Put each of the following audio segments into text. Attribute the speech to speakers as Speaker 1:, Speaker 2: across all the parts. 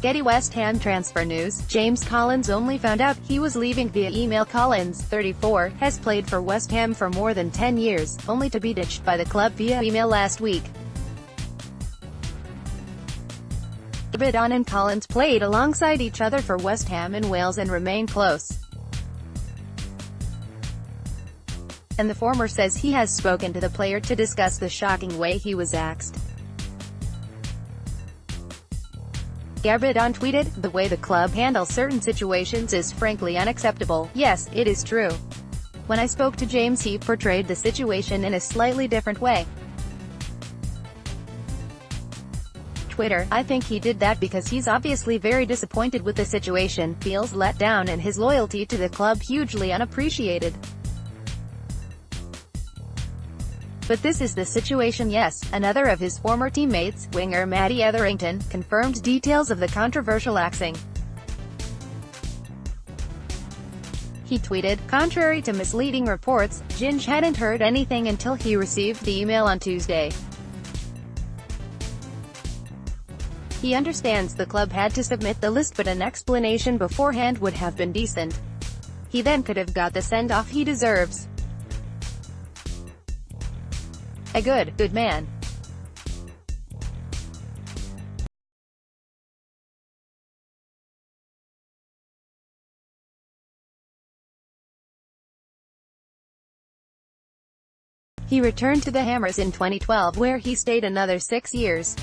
Speaker 1: Getty West Ham transfer news. James Collins only found out he was leaving via email. Collins, 34, has played for West Ham for more than 10 years, only to be ditched by the club via email last week. Abidon and Collins played alongside each other for West Ham in Wales and remain close. And the former says he has spoken to the player to discuss the shocking way he was axed. Abidon tweeted, "The way the club handles certain situations is frankly unacceptable. Yes, it is true. When I spoke to James, he portrayed the situation in a slightly different way. Twitter, I think he did that because he's obviously very disappointed with the situation, feels let down and his loyalty to the club hugely unappreciated. But this is the situation." Yes, another of his former teammates, winger Matty Etherington, confirmed details of the controversial axing. He tweeted, "Contrary to misleading reports, Ginge hadn't heard anything until he received the email on Tuesday. He understands the club had to submit the list, but an explanation beforehand would have been decent. He then could have got the send-off he deserves. A good man." He returned to the Hammers in 2012, where he stayed another 6 years.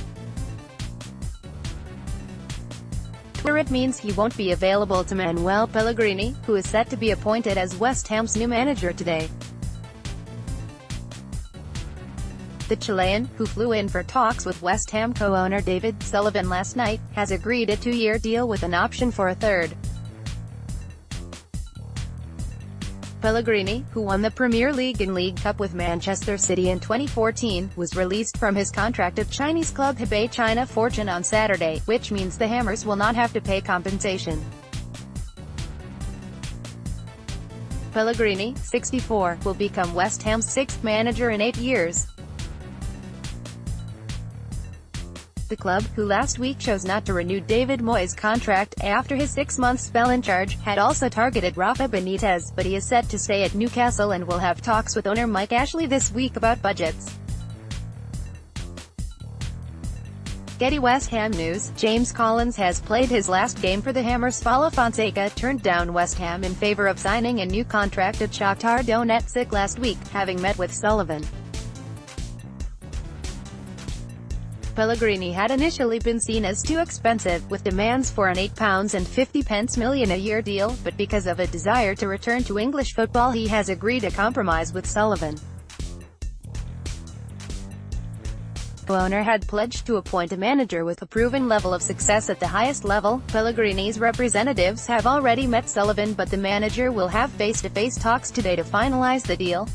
Speaker 1: It means he won't be available to Manuel Pellegrini, who is set to be appointed as West Ham's new manager today. The Chilean, who flew in for talks with West Ham co-owner David Sullivan last night, has agreed a 2-year deal with an option for a third. Pellegrini, who won the Premier League and League Cup with Manchester City in 2014, was released from his contract of Chinese club Hebei China Fortune on Saturday, which means the Hammers will not have to pay compensation. Pellegrini, 64, will become West Ham's 6th manager in 8 years. The club, who last week chose not to renew David Moyes' contract after his 6-month spell in charge, had also targeted Rafa Benitez, but he is set to stay at Newcastle and will have talks with owner Mike Ashley this week about budgets. Getty West Ham news. James Collins has played his last game for the Hammers. Paulo Fonseca turned down West Ham in favor of signing a new contract at Shakhtar Donetsk last week, having met with Sullivan. Pellegrini had initially been seen as too expensive, with demands for an £8.50 million a year deal, but because of a desire to return to English football he has agreed a compromise with Sullivan. The owner had pledged to appoint a manager with a proven level of success at the highest level. Pellegrini's representatives have already met Sullivan, but the manager will have face-to-face talks today to finalize the deal.